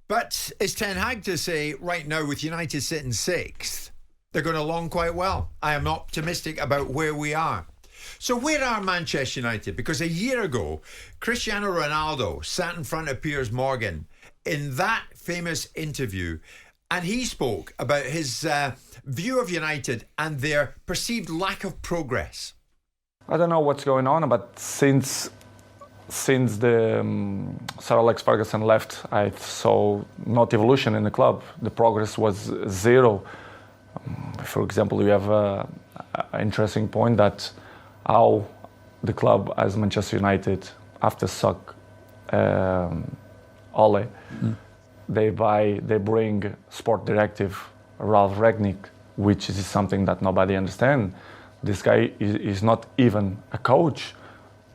But is Ten Hag to say right now, with United sitting sixth, they're going along quite well? I am optimistic about where we are. So where are Manchester United? Because a year ago, Cristiano Ronaldo sat in front of Piers Morgan in that famous interview, and he spoke about his view of United and their perceived lack of progress. I don't know what's going on, but since the Sir Alex Ferguson left, I saw not evolution in the club. The progress was zero. For example, we have an interesting point that how the club as Manchester United, after suck Ole, they bring sport directive Ralph Rangnick, which is something that nobody understands. This guy is not even a coach.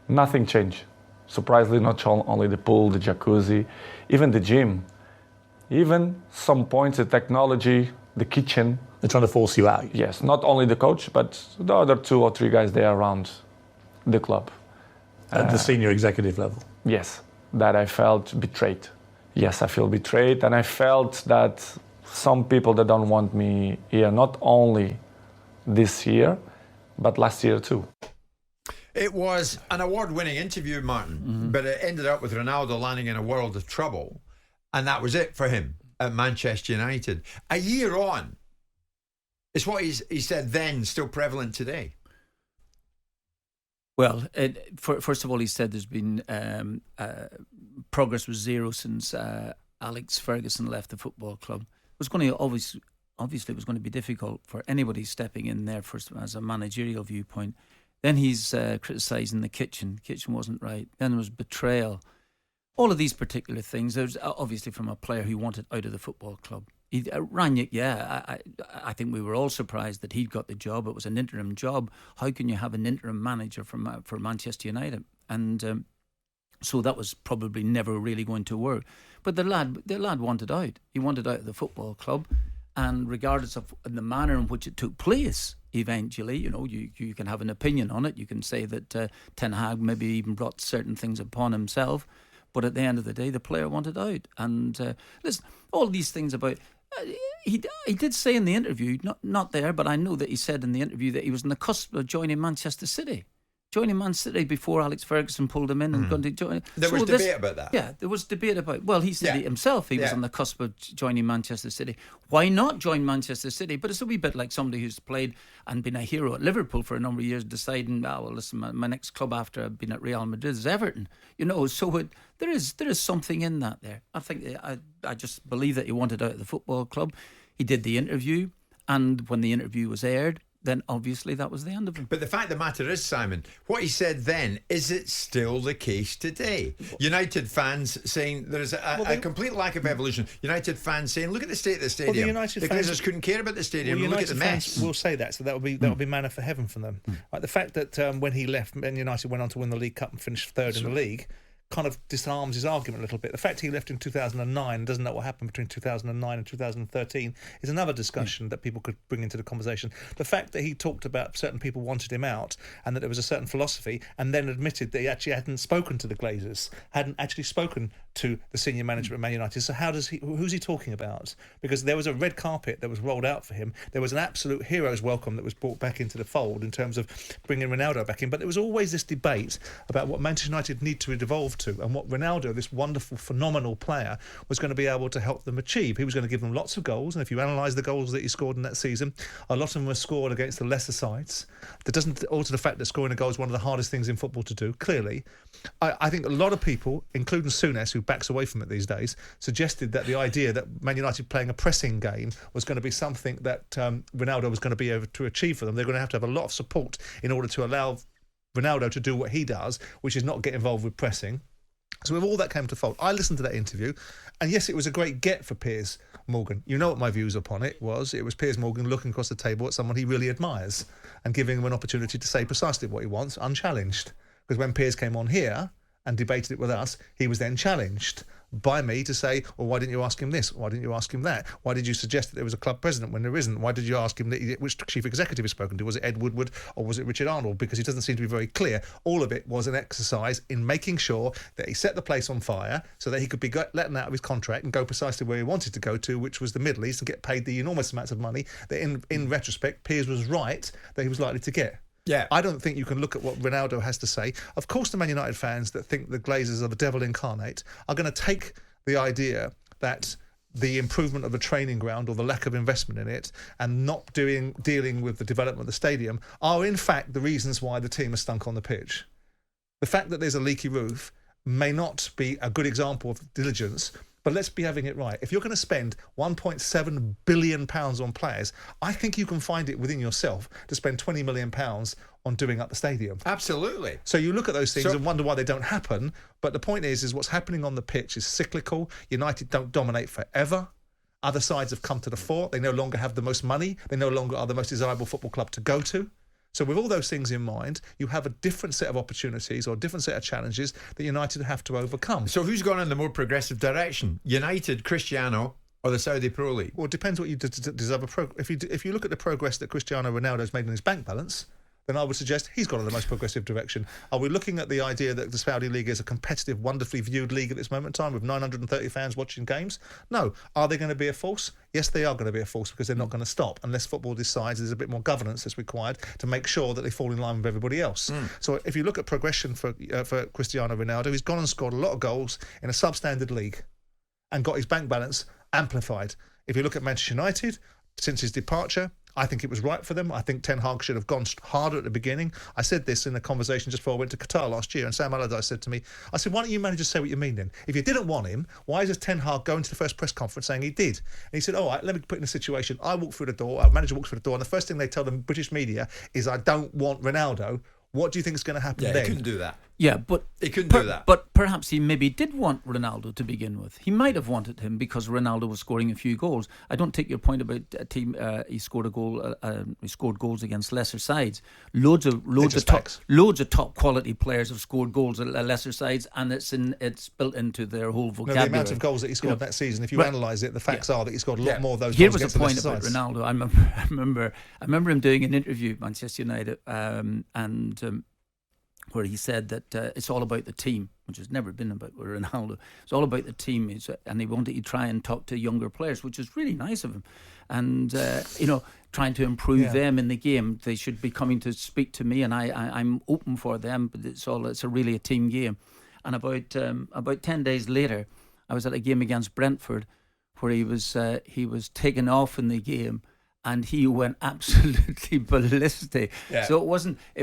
Nothing changed. Surprisingly, not only the pool, the jacuzzi, even the gym, even some points, the technology, the kitchen. They're trying to force you out. Yes, not only the coach, but the other 2 or 3 guys there around the club. At the senior executive level? Yes, that I felt betrayed. Yes, I feel betrayed, and I felt that some people that don't want me here, not only this year, but last year too. It was an award-winning interview, Martin, but it ended up with Ronaldo landing in a world of trouble, and that was it for him at Manchester United. A year on, is what he said then still prevalent today? Well, first of all, he said there's been progress was zero since Alex Ferguson left the football club. It was going to obviously it was going to be difficult for anybody stepping in there first as a managerial viewpoint. Then he's criticising the kitchen. The kitchen wasn't right. Then there was betrayal. All of these particular things. There's obviously from a player who wanted out of the football club. Rangnick, I think we were all surprised that he'd got the job. It was an interim job. How can you have an interim manager for Manchester United? And so that was probably never really going to work. But the lad wanted out. He wanted out of the football club, and regardless of the manner in which it took place, eventually, you can have an opinion on it. You can say that Ten Hag maybe even brought certain things upon himself. But at the end of the day, the player wanted out. And listen, all these things about... he did say in the interview, not there, but I know that he said in the interview that he was on the cusp of joining Manchester City. Joining Man City before Alex Ferguson pulled him in and going to join. There was debate about that. Yeah, there was debate about... Well, he said himself he was on the cusp of joining Manchester City. Why not join Manchester City? But it's a wee bit like somebody who's played and been a hero at Liverpool for a number of years, deciding, listen, my next club after I've been at Real Madrid is Everton. So there is something in that there. I think I just believe that he wanted out of the football club. He did the interview, and when the interview was aired, then obviously that was the end of him. But the fact of the matter is, Simon, what he said then, is it still the case today? United fans saying there's a complete lack of evolution. United fans saying, look at the state of the stadium. Well, the United fans just couldn't care about the stadium. Well, look at the mess. Will say that, so that would be manna for heaven from them. Like the fact that when he left, Man United went on to win the League Cup and finished third in the league, kind of disarms his argument a little bit. The fact he left in 2009 and doesn't know what happened between 2009 and 2013 is another discussion that people could bring into the conversation. The fact that he talked about certain people wanted him out and that there was a certain philosophy, and then admitted that he actually hadn't spoken to the Glazers, hadn't actually spoken to the senior management of Man United. So who's he talking about? Because there was a red carpet that was rolled out for him. There was an absolute hero's welcome that was brought back into the fold in terms of bringing Ronaldo back in. But there was always this debate about what Manchester United need to evolve to, and what Ronaldo, this wonderful, phenomenal player, was going to be able to help them achieve. He was going to give them lots of goals, and if you analyse the goals that he scored in that season, a lot of them were scored against the lesser sides. That doesn't alter the fact that scoring a goal is one of the hardest things in football to do, clearly. I think a lot of people, including Souness, who backs away from it these days, suggested that the idea that Man United playing a pressing game was going to be something that Ronaldo was going to be able to achieve for them. They're going to have a lot of support in order to allow Ronaldo to do what he does, which is not get involved with pressing. So with all that came to fold, I listened to that interview, and yes, it was a great get for Piers Morgan. You know what my views upon it was. It was Piers Morgan looking across the table at someone he really admires and giving him an opportunity to say precisely what he wants, unchallenged. Because when Piers came on here and debated it with us, he was then challenged by me to say, well, why didn't you ask him this? Why didn't you ask him that? Why did you suggest that there was a club president when there isn't? Why did you ask him which chief executive he's spoken to? Was it Ed Woodward or was it Richard Arnold? Because he doesn't seem to be very clear. All of it was an exercise in making sure that he set the place on fire so that he could be letting out of his contract and go precisely where he wanted to go to, which was the Middle East, and get paid the enormous amounts of money that in retrospect Piers was right that he was likely to get. Yeah. I don't think you can look at what Ronaldo has to say. Of course, the Man United fans that think the Glazers are the devil incarnate are going to take the idea that the improvement of the training ground or the lack of investment in it and not dealing with the development of the stadium are in fact the reasons why the team is stunk on the pitch. The fact that there's a leaky roof may not be a good example of diligence, but let's be having it right. If you're going to spend £1.7 billion on players, I think you can find it within yourself to spend £20 million on doing up the stadium. Absolutely. So you look at those things and wonder why they don't happen. But the point is what's happening on the pitch is cyclical. United don't dominate forever. Other sides have come to the fore. They no longer have the most money. They no longer are the most desirable football club to go to. So with all those things in mind, you have a different set of opportunities or a different set of challenges that United have to overcome. So who's gone in the more progressive direction? United, Cristiano, or the Saudi Pro League? Well, it depends what you deserve. If you look at the progress that Cristiano Ronaldo's made in his bank balance, then I would suggest he's gone in the most progressive direction. Are we looking at the idea that the Saudi League is a competitive, wonderfully viewed league at this moment in time with 930 fans watching games? No. Are they going to be a force? Yes, they are going to be a force because they're not going to stop unless football decides there's a bit more governance that's required to make sure that they fall in line with everybody else. So if you look at progression for Cristiano Ronaldo, he's gone and scored a lot of goals in a substandard league and got his bank balance amplified. If you look at Manchester United, since his departure, I think it was right for them. I think Ten Hag should have gone harder at the beginning. I said this in a conversation just before I went to Qatar last year, and Sam Allardyce said to me, I said, why don't you managers say what you mean then? If you didn't want him, why does Ten Hag go into the first press conference saying he did? And he said, all right, let me put in a situation. I walk through the door, our manager walks through the door, and the first thing they tell the British media is, I don't want Ronaldo. What do you think is going to happen then? He couldn't do that. Yeah, but he couldn't do that. But perhaps he maybe did want Ronaldo to begin with. He might have wanted him because Ronaldo was scoring a few goals. I don't take your point about a team. He scored a goal. He scored goals against lesser sides. Loads of top quality players have scored goals at lesser sides, and it's built into their whole vocabulary. No, the amount of goals that he scored that season, if you analyse it, the facts are that he scored a lot more of those Here goals was against the point the lesser about sides. Ronaldo. I remember him doing an interview at Manchester United, where he said that it's all about the team, which has never been about Ronaldo. It's all about the team, and he wanted to try and talk to younger players, which is really nice of him. And trying to improve them in the game. They should be coming to speak to me, and I'm open for them. But it's really a team game. And about 10 days later, I was at a game against Brentford, where he was taken off in the game. And he went absolutely ballistic. Yeah. So it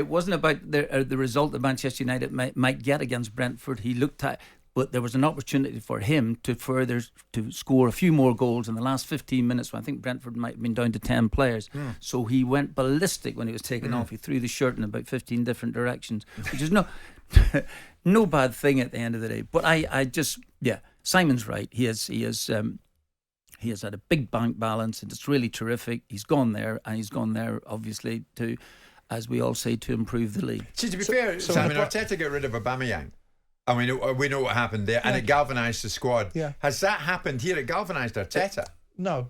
wasn't about the result that Manchester United might get against Brentford. He looked at, but there was an opportunity for him to score a few more goals in the last 15 minutes. When I think Brentford might have been down to 10 players. So he went ballistic when he was taken off. He threw the shirt in about 15 different directions, which is no bad thing at the end of the day. But Simon's right. He has had a big bank balance, and it's really terrific. He's gone there, and he's gone there, obviously, to, as we all say, to improve the league. See, to be fair, Simon, Arteta got rid of Aubameyang. And we know what happened there, and it galvanised the squad. Yeah. Has that happened here? It galvanised Arteta? No,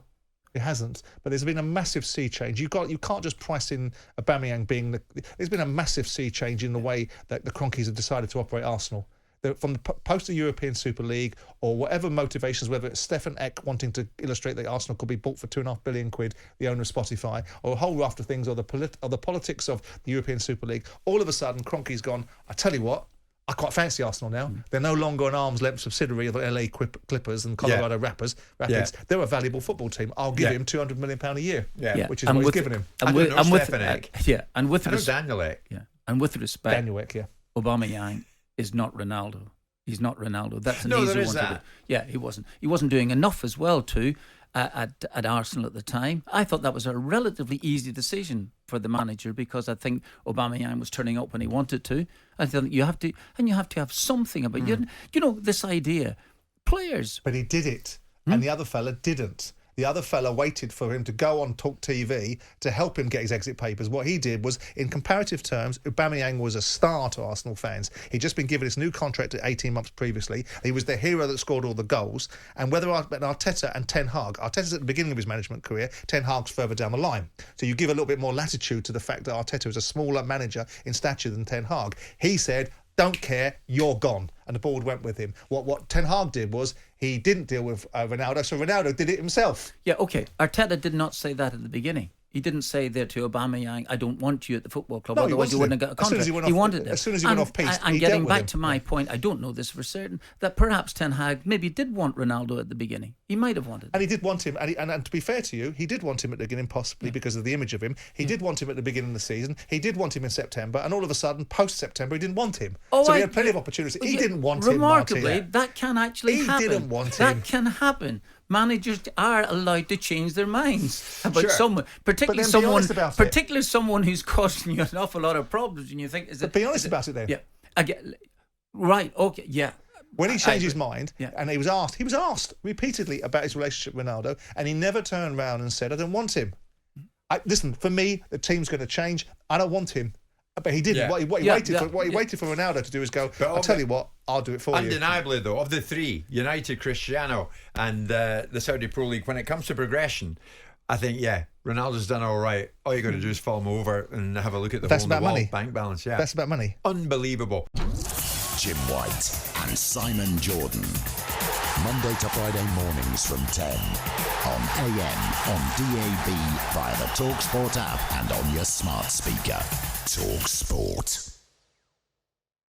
it hasn't. But there's been a massive sea change. You can't just price in Aubameyang being there's been a massive sea change in the way that the Cronkies have decided to operate Arsenal. From the post the European Super League or whatever motivations, whether it's Stefan Eck wanting to illustrate that Arsenal could be bought for £2.5 billion, the owner of Spotify, or a whole raft of things, or the politics of the European Super League, all of a sudden Kroenke's gone, I tell you what, I quite fancy Arsenal now. They're no longer an arm's length subsidiary of the LA Clippers and Colorado Rapids. They're a valuable football team. I'll give him £200 million a year, which is what he's given him. And with Stefan Eck. And with Daniel Eck. Yeah, and with respect, Daniel Eck, Aubameyang is not Ronaldo. He's not Ronaldo. That's an easy there is one that. to do. Yeah, he wasn't. He wasn't doing enough as well too at Arsenal at the time. I thought that was a relatively easy decision for the manager because I think Aubameyang was turning up when he wanted to. I think you have to have something about you know this idea. Players, but he did it, and the other fella didn't. The other fella waited for him to go on Talk TV to help him get his exit papers. What he did was, in comparative terms, Aubameyang was a star to Arsenal fans. He'd just been given his new contract at 18 months previously. He was the hero that scored all the goals. And whether Arteta and Ten Hag, Arteta's at the beginning of his management career, Ten Hag's further down the line. So you give a little bit more latitude to the fact that Arteta is a smaller manager in stature than Ten Hag. He said, don't care, you're gone. And the board went with him. What Ten Hag did was he didn't deal with Ronaldo, so Ronaldo did it himself. Yeah, okay. Arteta did not say that at the beginning. He didn't say there to Aubameyang, I don't want you at the football club, otherwise you wouldn't have got a contract. He wanted it. As soon as he went off piece, and getting back to my point, I don't know this for certain, that perhaps Ten Hag maybe did want Ronaldo at the beginning. He might have wanted. And he did want him, and to be fair to you, he did want him at the beginning, possibly because of the image of him. He did want him at the beginning of the season. He did want him in September, and all of a sudden, post-September, he didn't want him. So he had plenty of opportunities. He didn't want him, remarkably, that can actually happen. He didn't want him. That can happen. Managers are allowed to change their minds about someone, particularly someone who's causing you an awful lot of problems, and you think, be honest about it then. Yeah, again, right? Okay, yeah. When he changed his mind, and he was asked repeatedly about his relationship with Ronaldo, and he never turned around and said, "I don't want him." Listen, for me, the team's going to change. I don't want him. But he didn't. Yeah. What he waited for Ronaldo to do is go, I'll tell you what, I'll do it for you. Undeniably, though, of the three, United, Cristiano and the Saudi Pro League, when it comes to progression, I think, Ronaldo's done all right. All you got to do is fall him over and have a look at the hole in the wall bank balance. Yeah, that's about money. Unbelievable. Jim White and Simon Jordan. Monday to Friday mornings from 10 on AM, on DAB, via the talkSPORT app and on your smart speaker. talkSPORT.